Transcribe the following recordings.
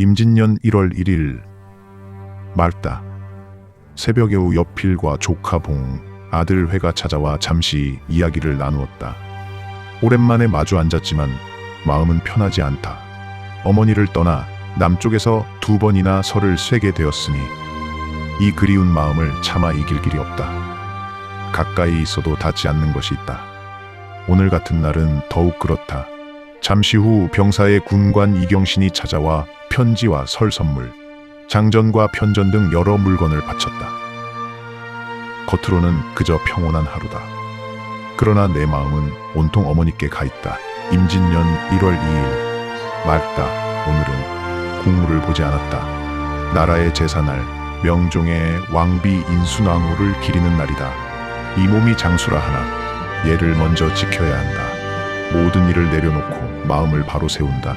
임진년 1월 1일 맑다. 새벽 에우 여필과 조카 봉, 아들 회가 찾아와 잠시 이야기를 나누었다. 오랜만에 마주 앉았지만 마음은 편하지 않다. 어머니를 떠나 남쪽에서 2번이나 설을 쇠게 되었으니 이 그리운 마음을 차마 이길 길이 없다. 가까이 있어도 닿지 않는 것이 있다. 오늘 같은 날은 더욱 그렇다. 잠시 후 병사의 군관 이경신이 찾아와 편지와 설 선물, 장전과 편전 등 여러 물건을 바쳤다. 겉으로는 그저 평온한 하루다. 그러나 내 마음은 온통 어머니께 가 있다. 임진년 1월 2일 맑다. 오늘은 국무를 보지 않았다. 나라의 제사날, 명종의 왕비 인순왕후를 기리는 날이다. 이 몸이 장수라 하나 얘를 먼저 지켜야 한다. 모든 일을 내려놓고 마음을 바로 세운다.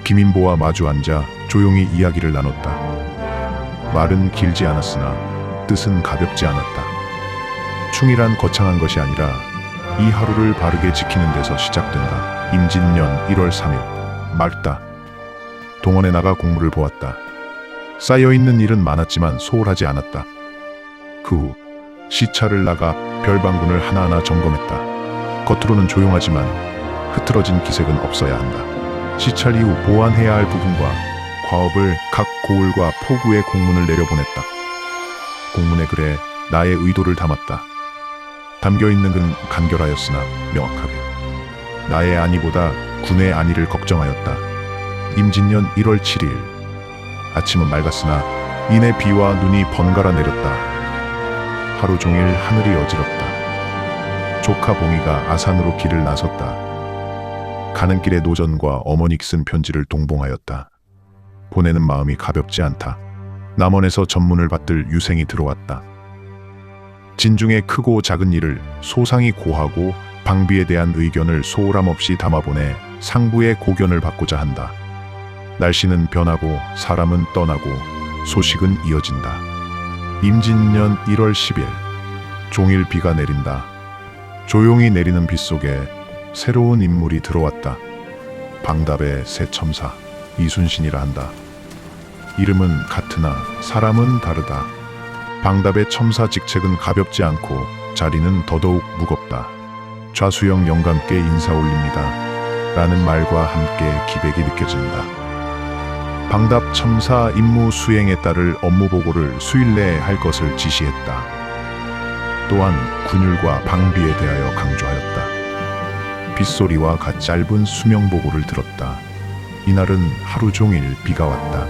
김인보와 마주 앉아 조용히 이야기를 나눴다. 말은 길지 않았으나 뜻은 가볍지 않았다. 충이란 거창한 것이 아니라 이 하루를 바르게 지키는 데서 시작된다. 임진년 1월 3일 맑다. 동원에 나가 공무를 보았다. 쌓여있는 일은 많았지만 소홀하지 않았다. 그 후 시차를 나가 별방군을 하나하나 점검했다. 겉으로는 조용하지만 흐트러진 기색은 없어야 한다. 시찰 이후 보완해야 할 부분과 과업을 각 고을과 포구에 공문을 내려보냈다. 공문의 글에 나의 의도를 담았다. 담겨있는 건 간결하였으나 명확하게 나의 안위보다 군의 안위를 걱정하였다. 임진년 1월 7일 아침은 맑았으나 이내 비와 눈이 번갈아 내렸다. 하루 종일 하늘이 어지럽다. 조카 봉이가 아산으로 길을 나섰다. 가는 길에 노전과 어머니 쓴 편지를 동봉하였다. 보내는 마음이 가볍지 않다. 남원에서 전문을 받들 유생이 들어왔다. 진중의 크고 작은 일을 소상히 고하고 방비에 대한 의견을 소홀함 없이 담아보내 상부의 고견을 받고자 한다. 날씨는 변하고 사람은 떠나고 소식은 이어진다. 임진년 1월 10일 종일 비가 내린다. 조용히 내리는 빗 속에 새로운 인물이 들어왔다. 방답의 새 첨사 이순신이라 한다. 이름은 같으나 사람은 다르다. 방답의 첨사 직책은 가볍지 않고 자리는 더더욱 무겁다. 좌수영 영감께 인사 올립니다. 라는 말과 함께 기백이 느껴진다. 방답 첨사 임무 수행에 따를 업무 보고를 수일 내에 할 것을 지시했다. 또한 군율과 방비에 대하여 강조하였다. 빗소리와 갓 짧은 수명 보고를 들었다. 이날은 하루 종일 비가 왔다.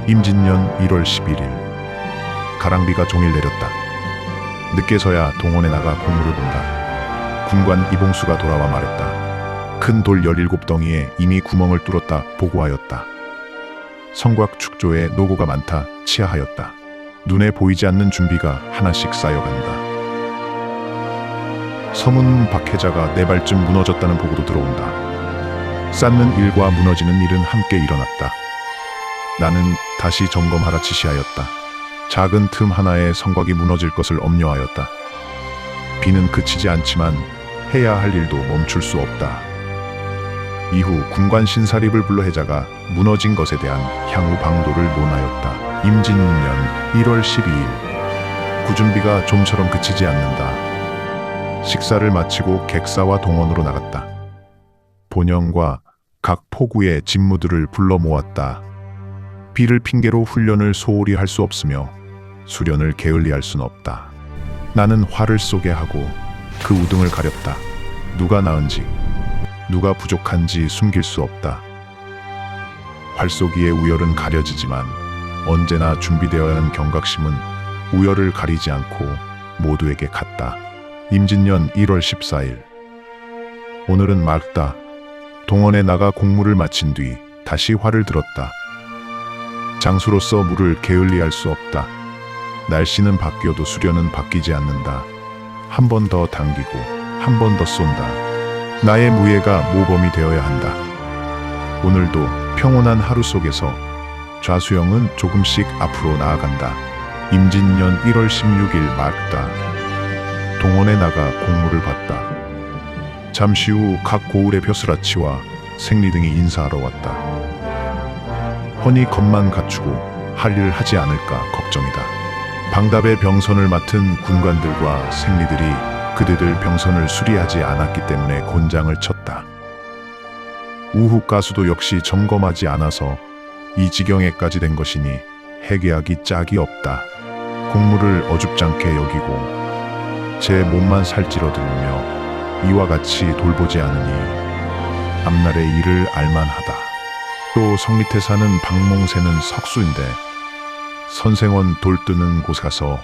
임진년 1월 11일 가랑비가 종일 내렸다. 늦게서야 동원에 나가 공무를 본다. 군관 이봉수가 돌아와 말했다. 큰 돌 17덩이에 이미 구멍을 뚫었다 보고하였다. 성곽 축조에 노고가 많다 치하하였다. 눈에 보이지 않는 준비가 하나씩 쌓여간다. 서문 박해자가 4발쯤 무너졌다는 보고도 들어온다. 쌓는 일과 무너지는 일은 함께 일어났다. 나는 다시 점검하라 지시하였다. 작은 틈 하나에 성곽이 무너질 것을 엄려하였다. 비는 그치지 않지만 해야 할 일도 멈출 수 없다. 이후 군관 신사립을 불러 해자가 무너진 것에 대한 향후 방도를 논하였다. 임진년 1월 12일 구준비가 좀처럼 그치지 않는다. 식사를 마치고 객사와 동원으로 나갔다. 본영과 각 포구의 직무들을 불러 모았다. 비를 핑계로 훈련을 소홀히 할 수 없으며 수련을 게을리할 수는 없다. 나는 화를 쏘게 하고 그 우등을 가렸다. 누가 나은지 누가 부족한지 숨길 수 없다. 활쏘기의 우열은 가려지지만 언제나 준비되어야 하는 경각심은 우열을 가리지 않고 모두에게 같다. 임진년 1월 14일 오늘은 맑다. 동원에 나가 공무를 마친 뒤 다시 활을 들었다. 장수로서 물을 게을리할 수 없다. 날씨는 바뀌어도 수련은 바뀌지 않는다. 한 번 더 당기고 한 번 더 쏜다. 나의 무예가 모범이 되어야 한다. 오늘도 평온한 하루 속에서 좌수영은 조금씩 앞으로 나아간다. 임진년 1월 16일 맑다. 동원에 나가 공무를 봤다. 잠시 후 각 고을의 벼슬아치와 생리 등이 인사하러 왔다. 훤히 겁만 갖추고 할 일 하지 않을까 걱정이다. 방답의 병선을 맡은 군관들과 생리들이 그대들 병선을 수리하지 않았기 때문에 곤장을 쳤다. 우후 가수도 역시 점검하지 않아서 이 지경에까지 된 것이니 해계하기 짝이 없다. 공무를 어줍잖게 여기고 제 몸만 살찌러 들으며 이와 같이 돌보지 않으니 앞날의 일을 알만하다. 또 성 밑에 사는 박몽새는 석수인데 선생원 돌뜨는 곳 가서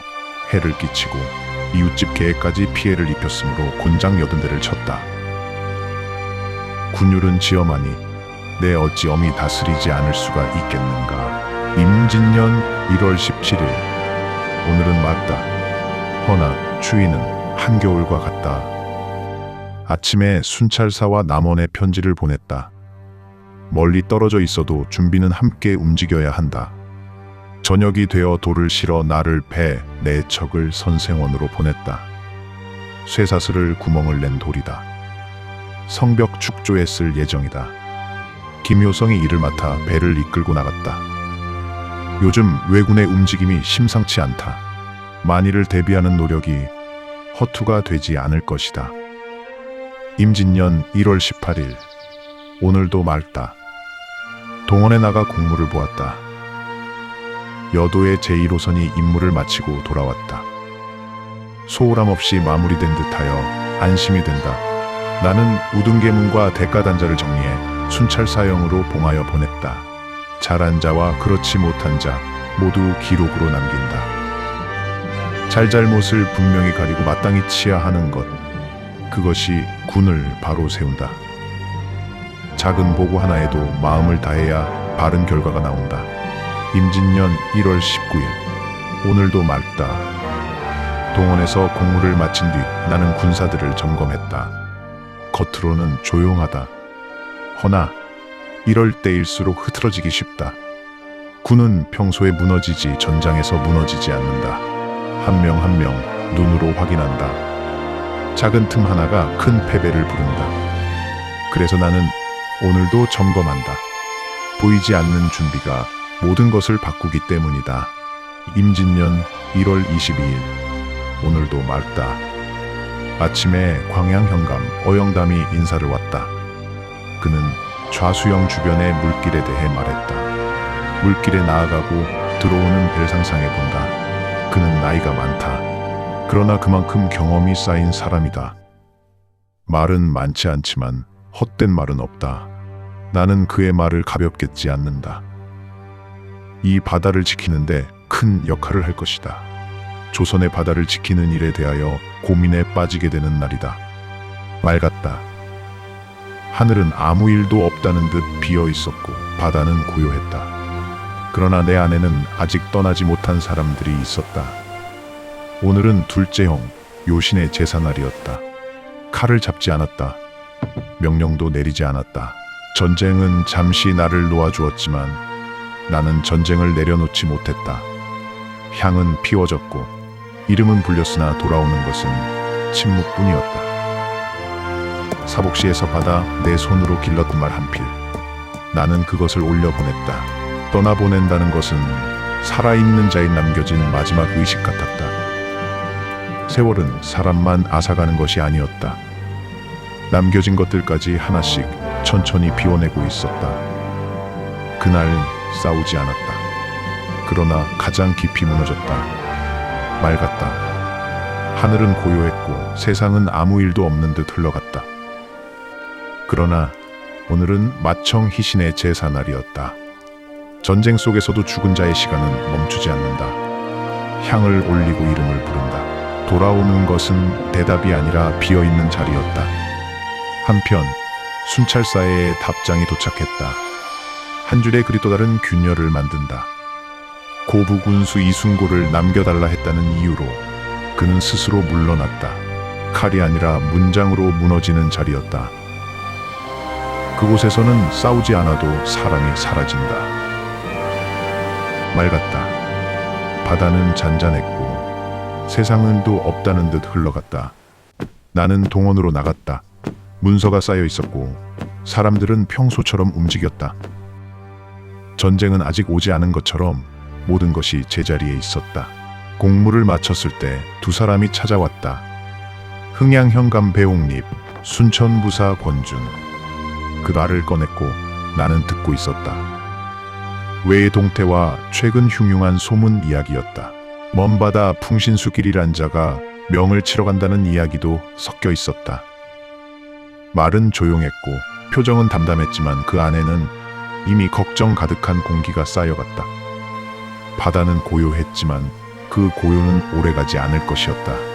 해를 끼치고 이웃집 개까지 피해를 입혔으므로 곤장 80대를 쳤다. 군율은 지엄하니 내 어찌 엄히 다스리지 않을 수가 있겠는가. 임진년 1월 17일 오늘은 맞다. 허나 추위는 한겨울과 같다. 아침에 순찰사와 남원에 편지를 보냈다. 멀리 떨어져 있어도 준비는 함께 움직여야 한다. 저녁이 되어 돌을 실어 나를 배 4척을 선생원으로 보냈다. 쇠사슬을 구멍을 낸 돌이다. 성벽 축조에 쓸 예정이다. 김효성이 이를 맡아 배를 이끌고 나갔다. 요즘 왜군의 움직임이 심상치 않다. 만일을 대비하는 노력이 허투가 되지 않을 것이다. 임진년 1월 18일 오늘도 맑다. 동원에 나가 공무를 보았다. 여도의 제1호선이 임무를 마치고 돌아왔다. 소홀함 없이 마무리된 듯하여 안심이 된다. 나는 우등계문과 대가단자를 정리해 순찰사형으로 봉하여 보냈다. 잘한 자와 그렇지 못한 자 모두 기록으로 남긴다. 잘잘못을 분명히 가리고 마땅히 치하하는 것, 그것이 군을 바로 세운다. 작은 보고 하나에도 마음을 다해야 바른 결과가 나온다. 임진년 1월 19일 오늘도 맑다. 동원에서 공무를 마친 뒤 나는 군사들을 점검했다. 겉으로는 조용하다. 허나 이럴 때일수록 흐트러지기 쉽다. 군은 평소에 무너지지 전장에서 무너지지 않는다. 한 명 한 명 눈으로 확인한다. 작은 틈 하나가 큰 패배를 부른다. 그래서 나는 오늘도 점검한다. 보이지 않는 준비가 모든 것을 바꾸기 때문이다. 임진년 1월 22일 오늘도 맑다. 아침에 광양 현감 어영담이 인사를 왔다. 그는 좌수영 주변의 물길에 대해 말했다. 물길에 나아가고 들어오는 벨 상상해 본다. 그는 나이가 많다. 그러나 그만큼 경험이 쌓인 사람이다. 말은 많지 않지만 헛된 말은 없다. 나는 그의 말을 가볍게 지 않는다. 이 바다를 지키는데 큰 역할을 할 것이다. 조선의 바다를 지키는 일에 대하여 고민에 빠지게 되는 날이다. 맑았다. 하늘은 아무 일도 없다는 듯 비어 있었고 바다는 고요했다. 그러나 내 안에는 아직 떠나지 못한 사람들이 있었다. 오늘은 둘째 형 요신의 제사날이었다. 칼을 잡지 않았다. 명령도 내리지 않았다. 전쟁은 잠시 나를 놓아주었지만 나는 전쟁을 내려놓지 못했다. 향은 피워졌고 이름은 불렸으나 돌아오는 것은 침묵뿐이었다. 사복시에서 받아 내 손으로 길렀던 말 한 필. 나는 그것을 올려보냈다. 떠나보낸다는 것은 살아있는 자에 남겨진 마지막 의식 같았다. 세월은 사람만 앗아가는 것이 아니었다. 남겨진 것들까지 하나씩 천천히 비워내고 있었다. 그날 싸우지 않았다. 그러나 가장 깊이 무너졌다. 맑았다. 하늘은 고요했고 세상은 아무 일도 없는 듯 흘러갔다. 그러나 오늘은 마청 희신의 제사날이었다. 전쟁 속에서도 죽은 자의 시간은 멈추지 않는다. 향을 올리고 이름을 부른다. 돌아오는 것은 대답이 아니라 비어있는 자리였다. 한편 순찰사의 답장이 도착했다. 한 줄의 글이 또 다른 균열을 만든다. 고부군수 이순고를 남겨달라 했다는 이유로 그는 스스로 물러났다. 칼이 아니라 문장으로 무너지는 자리였다. 그곳에서는 싸우지 않아도 사람이 사라진다. 맑았다. 바다는 잔잔했고 세상은 또 없다는 듯 흘러갔다. 나는 동원으로 나갔다. 문서가 쌓여 있었고 사람들은 평소처럼 움직였다. 전쟁은 아직 오지 않은 것처럼 모든 것이 제자리에 있었다. 공무를 마쳤을 때 두 사람이 찾아왔다. 흥양 현감 배옥립, 순천부사 권준. 그 말을 꺼냈고 나는 듣고 있었다. 외동태와 최근 흉흉한 소문 이야기였다. 먼바다 풍신수길이란 자가 명을 치러 간다는 이야기도 섞여 있었다. 말은 조용했고 표정은 담담했지만 그 안에는 이미 걱정 가득한 공기가 쌓여갔다. 바다는 고요했지만 그 고요는 오래가지 않을 것이었다.